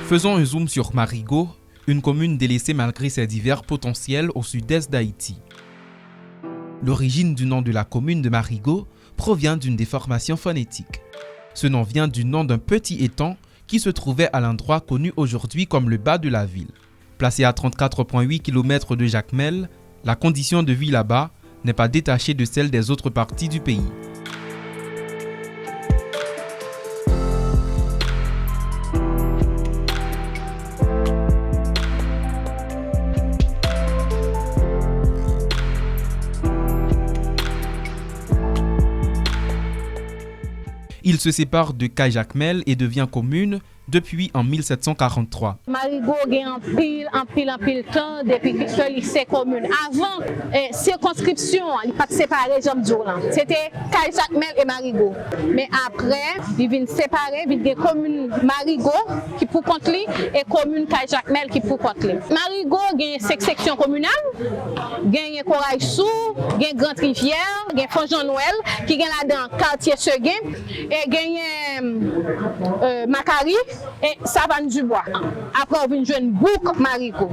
Faisons un zoom sur Marigot, une commune délaissée malgré ses divers potentiels au sud-est d'Haïti. L'origine du nom de la commune de Marigot provient d'une déformation phonétique. Ce nom vient du nom d'un petit étang qui se trouvait à l'endroit connu aujourd'hui comme le bas de la ville. Placé à 34,8 km de Jacmel, la condition de vie là-bas n'est pas détachée de celle des autres parties du pays. Il se sépare de Caille-Jacmel et devient commune depuis en 1743. Marigot a en pile temps depuis que c'est commune. Avant, circonscription, il pas séparé Jean Djourlan. C'était Caille-Jacmel et Marigot. Mais après, ils viennent séparer, il y a commune Marigot qui pour compte lui et commune Caille-Jacmel qui pour compte lui. Marigot a 5 sections communales, il y a Corail-Sou, il y a Grande Rivière, il y a Fond-Jean-Noël qui est là-dedans quartier Seguin et il y a Macari et Savane du Bois. Après, on vient de jouer boucle Marigot.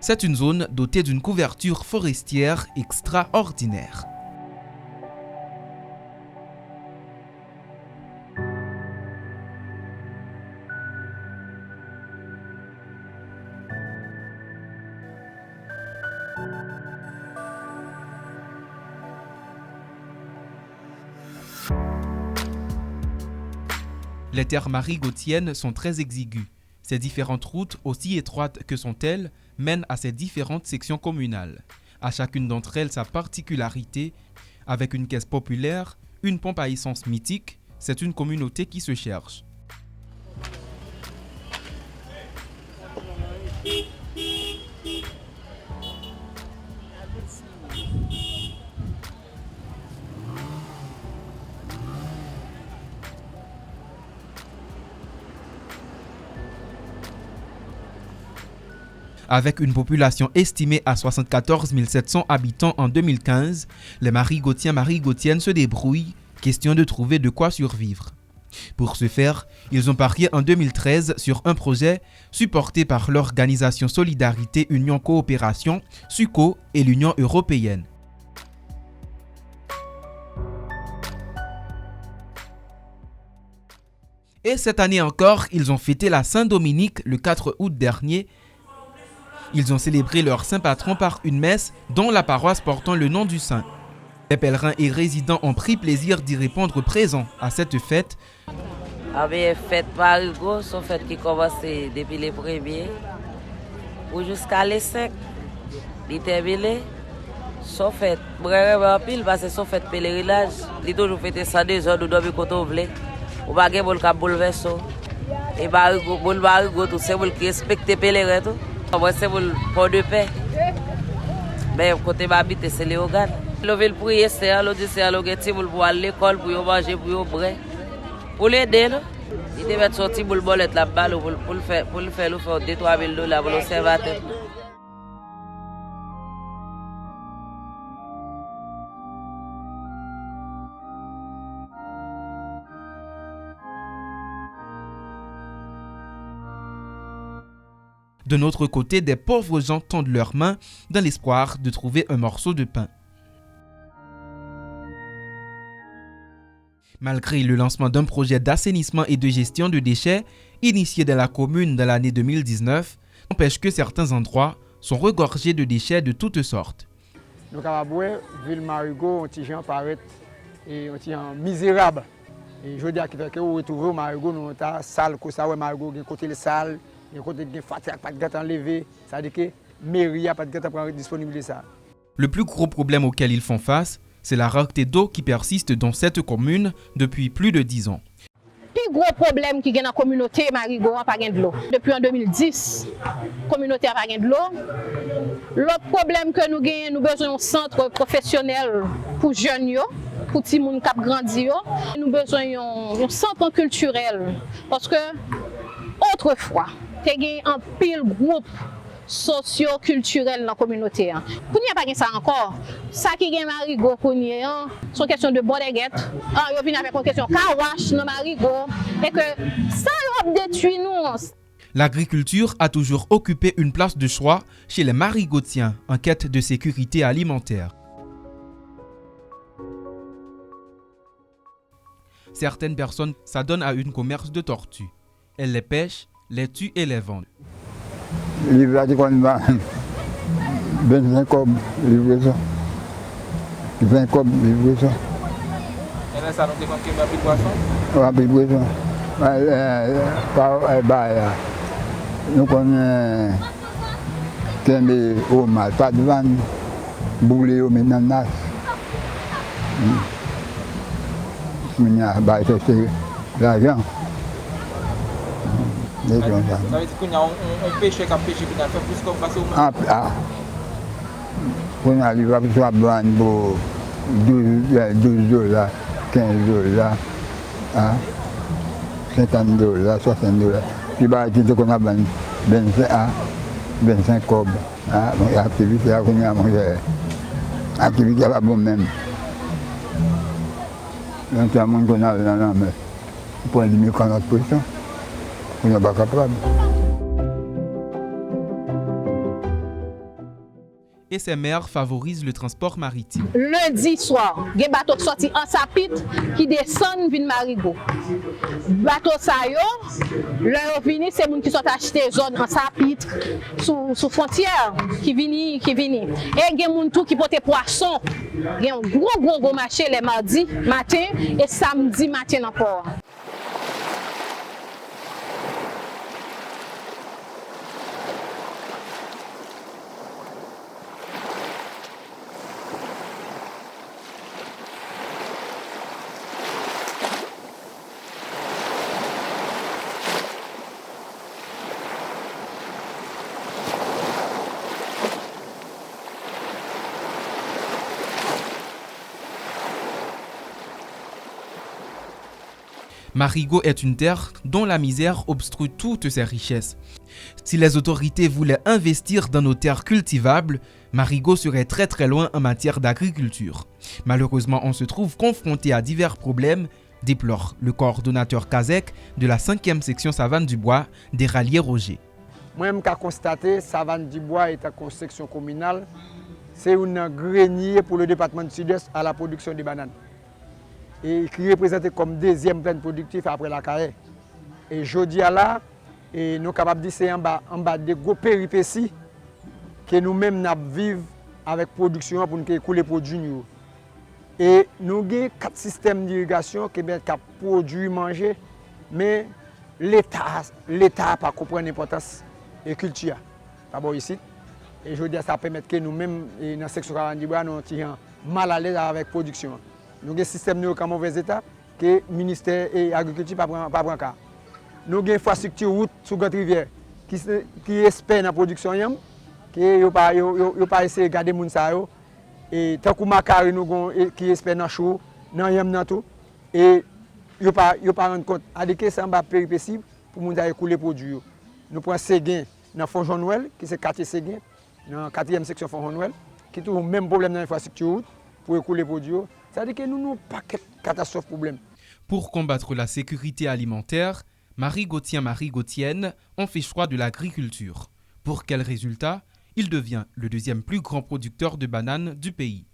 C'est une zone dotée d'une couverture forestière extraordinaire. Les terres marigotiennes sont très exiguës. Ces différentes routes, aussi étroites que sont-elles, mènent à ces différentes sections communales. À chacune d'entre elles sa particularité, avec une caisse populaire, une pompe à essence mythique, c'est une communauté qui se cherche. Avec une population estimée à 74 700 habitants en 2015, les marigotiens-marigotiennes se débrouillent, question de trouver de quoi survivre. Pour ce faire, ils ont parié en 2013 sur un projet supporté par l'organisation Solidarité Union Coopération, SUCO et l'Union européenne. Et cette année encore, ils ont fêté la Saint-Dominique le 4 août dernier. Ils ont célébré leur saint patron par une messe dont la paroisse portant le nom du saint. Les pèlerins et résidents ont pris plaisir d'y répondre présents à cette fête. Avec fête Marigot, c'est une fête qui commence depuis les premiers ou jusqu'à les 5. Il termine. C'est fête vraiment pile parce que c'est fête pèlerinage. Il toujours fêté ça 2 heures, nous dormons quand on veut. On va gagner pour le bouleverser. Et Marigot, tout c'est pour qui respecte les pèlerins. Moi, c'est pour de paix. Mais côté m'habite, c'est les organes. Le veut prier, c'est l'autre c'est pour aller à l'école, pour manger, pour boire. Pour l'aider, il devait sortir pour le bolet là-bas, pour le faire 2-3 000 $ pour l'observateur. De notre côté, des pauvres gens tendent leurs mains dans l'espoir de trouver un morceau de pain. Malgré le lancement d'un projet d'assainissement et de gestion de déchets initié dans la commune dans l'année 2019, n'empêche que certains endroits sont regorgés de déchets de toutes sortes. Nous avons ville Marigot, un petit gens paraît et un petit misérable. Et je dis à quelqu'un où retrouver Marigot, nous avons salle comme ça, Marigot, côté les salles. Il y a des fatigues, pas de gâteau enlevé, ça veut dire que la mairie n'a pas de gâteau disponible de ça. Le plus gros problème auquel ils font face, c'est la rareté d'eau qui persiste dans cette commune depuis plus de 10 ans. Le plus gros problème qui est dans la communauté Marigot, n'a pas de l'eau. Depuis en 2010, la communauté n'a pas de l'eau. L'autre problème que nous avons, nous avons besoin d'un centre professionnel pour jeunes, pour les gens qui ont grandi. Nous avons besoin d'un centre culturel. Parce que, autrefois, il y a un pile groupe socio-culturel dans la communauté. Pour n'y a pas ça encore, ça qui est Marigot, c'est une question de bodeguette. Il vient avec une question de kawash dans Marigot. Et que ça a détruit nous. L'agriculture a toujours occupé une place de choix chez les Marigotiens en quête de sécurité alimentaire. Certaines personnes s'adonnent à un commerce de tortues. Elles les pêchent, les tuent et les vendent. Livraison qu'on va 25 cobs, livraison. 20 cobs, livraison. Et là, ça nous déconne qu'il y a plus de poisson? Oui, livraison. Nous connaissons des hommes, pas de vanne, boulé au ménanas. Il y a l'argent. Ça veut dire qu'on a un pêcheur qui a pêché puis il a fait plus qu'on passe au monde. On arrive à faire pour 12 dollars, 15 dollars, 50 dollars, 60 dollars. Puis il qu'on a 25 cobs. L'activité là qu'on a mangé. L'activité là bon même. Donc a monde qu'on a dans la mer. Pour diminuer notre position. On n'est pas capable. Et ces maires favorisent le transport maritime. Lundi soir, il y a des bateaux qui sortent en Sapit qui descendent vers Marigot. Bateau ça yo, leur vini c'est moun qui sont acheter zone en Sapit sous frontière qui vini. Et il y a moun tout qui porte poisson. Il y a un gros marché les mardis matin et samedi matin encore. Marigot est une terre dont la misère obstrue toutes ses richesses. Si les autorités voulaient investir dans nos terres cultivables, Marigot serait très loin en matière d'agriculture. Malheureusement, on se trouve confronté à divers problèmes, déplore le coordonnateur Kazek de la 5e section Savane du Bois des Ralliers Roger. Moi-même, j'ai constaté que Savane du Bois est une section communale. C'est un grenier pour le département du Sud-Est à la production de bananes. Et qui est représenté comme deuxième plaine productif après la carrière. Et jeudi à là, nous sommes capables de dire c'est en bas de gros péripéties que nous-mêmes vivons avec la production pour nous écouler les produits. Et nous avons 4 systèmes d'irrigation qui produisent manger, mais l'État n'a pas compris l'importance de la culture. D'abord ici. Et je dis ça permet que nous-mêmes, dans la section Savane du Bois, nous sommes mal à l'aise avec la production. Nous avons un système en mauvais état que le ministère de l'Agriculture n'a pas pris en cas. Nous avons une infrastructure route sur la rivière qui espère dans la production, qui n'a pas essayé de garder les gens. Et tant que Macari qui espère dans le chou, dans le yam, tout. Et ils n'ont pas rendu compte. Adéqué, c'est un péripétie pour nous écouler les produits. Nous prenons Séguin dans Fonds-Jean-Noël, qui est le quartier Séguin, dans la 4e section Fonds-Jean-Noël, qui a le même problème dans l'infrastructure route pour écouler les produits. C'est-à-dire que nous n'avons pas de catastrophe problème. Pour combattre la sécurité alimentaire, Marigotiennes ont fait choix de l'agriculture. Pour quel résultat? Il devient le 2e plus grand producteur de bananes du pays.